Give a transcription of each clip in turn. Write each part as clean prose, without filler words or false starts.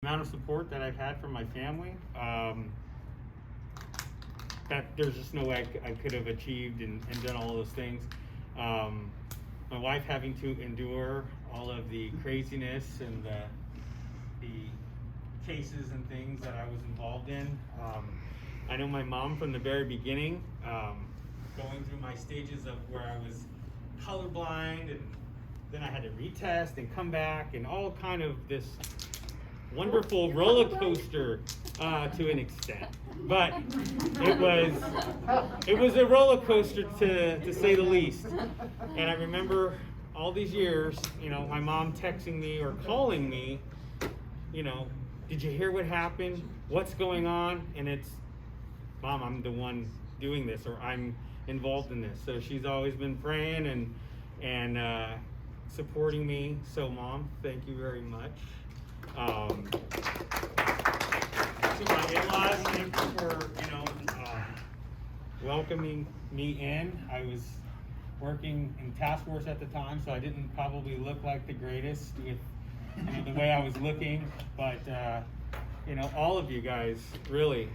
amount of support that I've had from my family, that there's just no way I could have achieved and done all those things. My wife having to endure all of the craziness and the cases and things that I was involved in. I know my mom from the very beginning, going through my stages of where I was colorblind, and then I had to retest and come back, and all kind of this wonderful roller coaster to an extent. But it was a roller coaster to say the least. And I remember all these years, you know, my mom texting me or calling me, you know, did you hear what happened? What's going on? And it's, Mom, I'm the one doing this, or I'm involved in this. So she's always been praying and supporting me. So Mom, thank you very much. To my in-laws, thank you for, you know, welcoming me in. I was working in task force at the time, so I didn't probably look like the greatest with, you know, the way I was looking, but you know, all of you guys really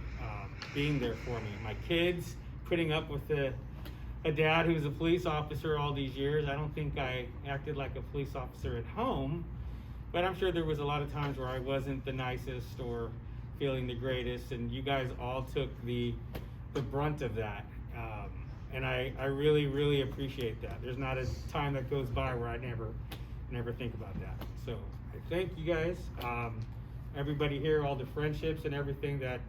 being there for me. My kids, putting up with a dad who's a police officer all these years. I don't think I acted like a police officer at home, but I'm sure there was a lot of times where I wasn't the nicest or feeling the greatest, and you guys all took the brunt of that. And I really, really appreciate that. There's not a time that goes by where I never think about that. So I thank you guys, everybody here, all the friendships and everything that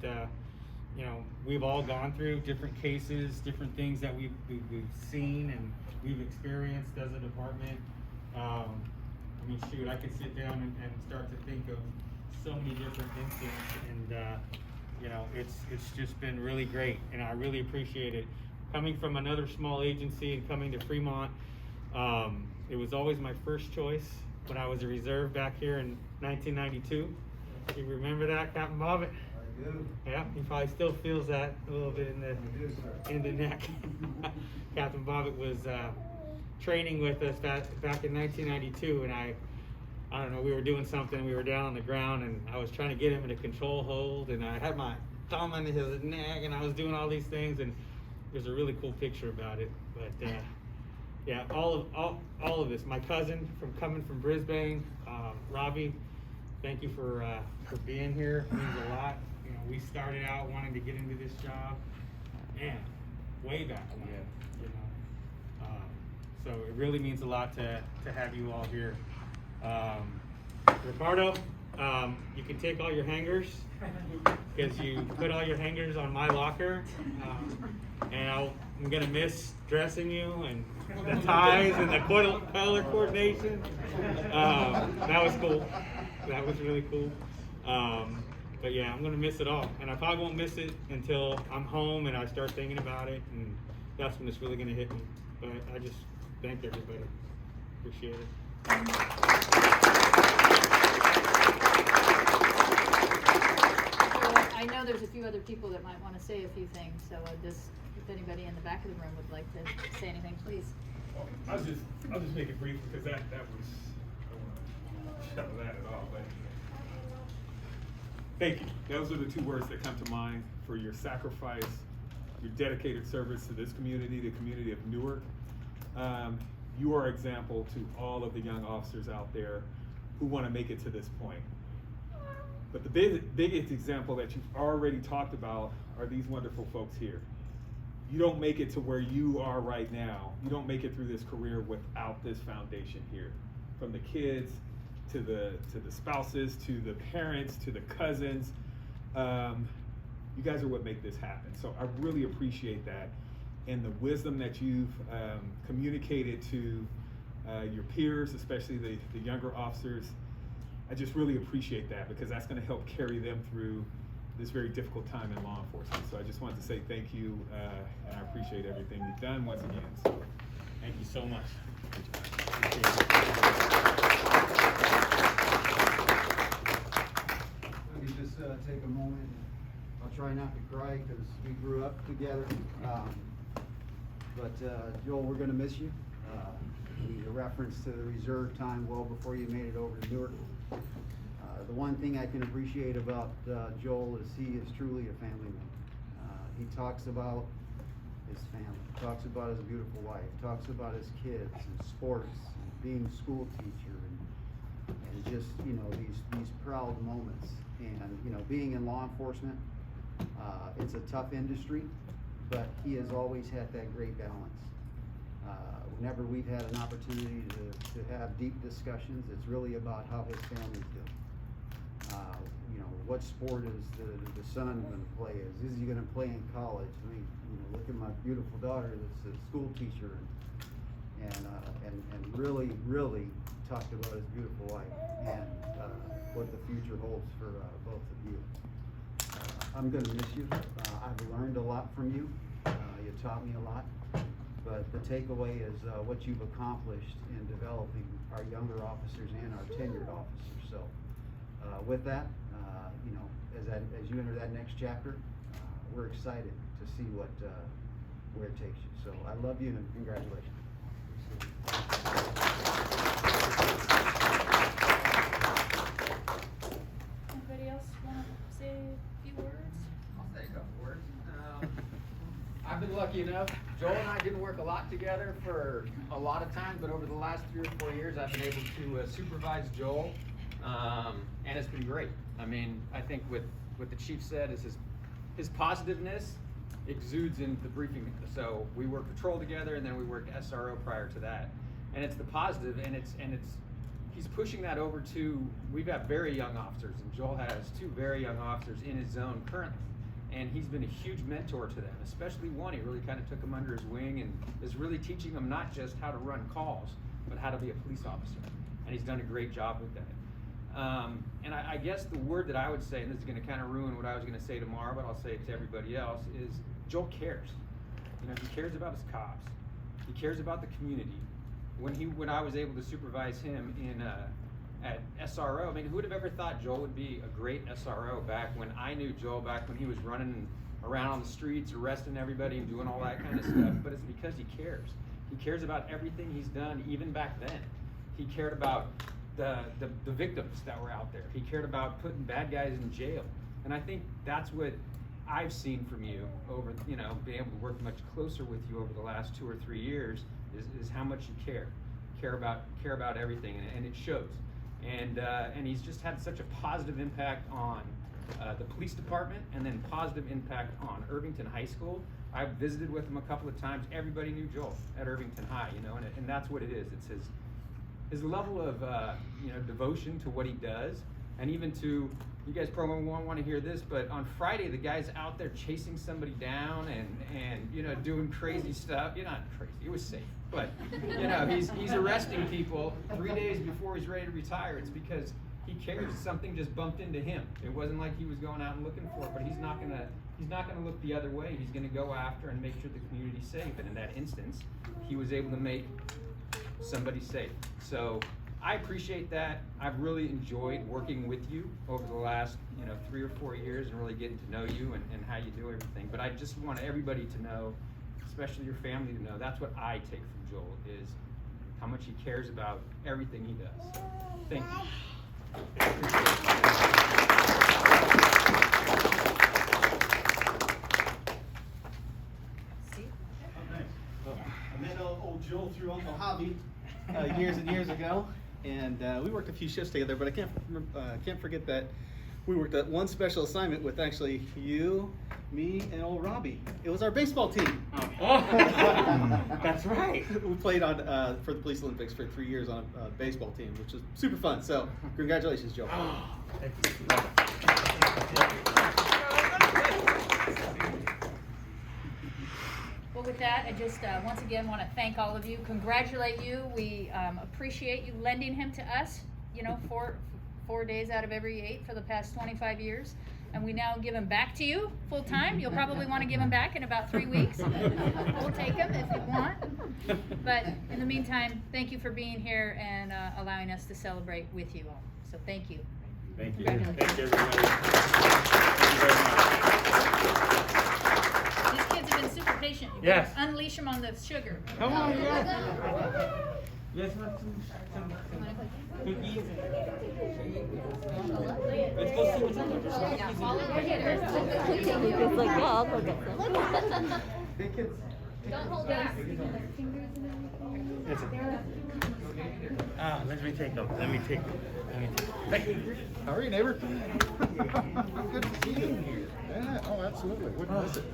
you know, we've all gone through, different cases, different things that we've seen and we've experienced as a department. I mean, shoot, I could sit down and start to think of so many different incidents, and you know, it's just been really great, and I really appreciate it. Coming from another small agency and coming to Fremont, it was always my first choice when I was a reserve back here in 1992. You remember that, Captain Bobbitt? I do. Yeah, he probably still feels that a little bit in the neck. Captain Bobbitt was training with us back in 1992, and I don't know, we were doing something, we were down on the ground, and I was trying to get him in a control hold, and I had my thumb on his neck, and I was doing all these things, and there's a really cool picture about it. But yeah, all of this. My cousin coming from Brisbane, Robbie, thank you for being here. It means a lot. You know, we started out wanting to get into this job, man, way back when. You know, so it really means a lot to have you all here. Ricardo, you can take all your hangers because you put all your hangers on my locker, and I'm gonna miss dressing you and the ties and the color coordination. That was cool. That was really cool. But yeah, I'm gonna miss it all, and I probably won't miss it until I'm home and I start thinking about it, and that's when it's really gonna hit me. But I just thank everybody. Appreciate it. I know there's a few other people that might want to say a few things, so just if anybody in the back of the room would like to say anything, please. Well, I'll just make it brief because that was, I don't want to shout that at all, but thank you. Those are the two words that come to mind for your sacrifice, your dedicated service to this community, the community of Newark. You are example to all of the young officers out there who want to make it to this point. But the biggest example that you've already talked about are these wonderful folks here. You don't make it to where you are right now. You don't make it through this career without this foundation here. From the kids to the spouses, to the parents, to the cousins. You guys are what make this happen. So I really appreciate that. And the wisdom that you've communicated to your peers, especially the younger officers. I just really appreciate that because that's going to help carry them through this very difficult time in law enforcement. So I just wanted to say thank you, and I appreciate everything you've done once again. So Thank you so much. Let me just take a moment. I'll try not to cry because we grew up together. But Joel, we're going to miss you. A reference to the reserve time well before you made it over to Newark. The one thing I can appreciate about Joel is he is truly a family man. He talks about his family, talks about his beautiful wife, talks about his kids and sports and being a school teacher and just, you know, these proud moments. And, you know, being in law enforcement, it's a tough industry, but he has always had that great balance. Whenever we've had an opportunity to have deep discussions, it's really about how his family's doing. You know, what sport is the son gonna play? Is he gonna play in college? I mean, you know, look at my beautiful daughter that's a school teacher and really talked about his beautiful wife and what the future holds for both of you. I'm gonna miss you. I've learned a lot from you. You taught me a lot. But the takeaway is what you've accomplished in developing our younger officers and our tenured officers. So with that, you know, as you enter that next chapter, we're excited to see where it takes you. So I love you and congratulations. Anybody else want to say a few words? I'll say a couple words. I've been lucky enough, Joel and I didn't work a lot together for a lot of time, but over the last 3 or 4 years, I've been able to supervise Joel, and it's been great. I mean, I think what the chief said is his positiveness exudes in the briefing. So we work patrol together, and then we worked SRO prior to that, and it's the positive, and he's pushing that over to. We've got very young officers, and Joel has 2 very young officers in his zone currently. And he's been a huge mentor to them, especially one. He really kind of took them under his wing and is really teaching them not just how to run calls, but how to be a police officer. And he's done a great job with that. And I guess the word that I would say, and this is going to kind of ruin what I was going to say tomorrow, but I'll say it to everybody else, is Joel cares. You know, he cares about his cops. He cares about the community. When I was able to supervise him at SRO, I mean, who would have ever thought Joel would be a great SRO back when I knew Joel, back when he was running around on the streets, arresting everybody and doing all that kind of stuff, but it's because he cares. He cares about everything he's done, even back then. He cared about the victims that were out there. He cared about putting bad guys in jail. And I think that's what I've seen from you over, you know, being able to work much closer with you over the last 2 or 3 years is how much you care about everything, and it shows. And he's just had such a positive impact on the police department, and then positive impact on Irvington High School. I've visited with him a couple of times. Everybody knew Joel at Irvington High, you know, and that's what it is. It's his level of you know, devotion to what he does, and even to, you guys probably won't want to hear this, but on Friday the guy's out there chasing somebody down and you know, doing crazy stuff. You're not crazy. It was safe. But, you know, he's arresting people 3 days before he's ready to retire. It's because he cares. Something just bumped into him. It wasn't like he was going out and looking for it, but he's not gonna look the other way. He's gonna go after and make sure the community's safe. And in that instance, he was able to make somebody safe. So I appreciate that. I've really enjoyed working with you over the last, you know, 3 or 4 years and really getting to know you and how you do everything. But I just want everybody to know, especially your family, to know that's what I take from Joel, is how much he cares about everything he does. Thank you. Steve? I met old Joel through Uncle Hobby years and years ago, and we worked a few shifts together. But I can't forget that we worked at one special assignment with actually you, me, and old Robbie. It was our baseball team. Oh, that's right. We played on for the Police Olympics for 3 years on a baseball team, which was super fun. So congratulations, Joe. Well, with that, I just once again want to thank all of you, congratulate you. We appreciate you lending him to us, you know, 4 days out of every 8 for the past 25 years. And we now give him back to you full time. You'll probably want to give him back in about 3 weeks. We'll take him if you want. But in the meantime, thank you for being here and allowing us to celebrate with you all. So thank you. Thank you. Congratulations. Thank you, everybody. Thank you very much. These kids have been super patient. You Yes. better unleash them on the sugar. Come on, guys. You guys want some cookies? Let's go see what's in there. There's some cookies in there. It's like, yeah, I'll go get some. Hey, kids. Don't hold back. Let me take them. Hey. How are you, neighbor? Good to see you. Yeah, oh, absolutely. What was it?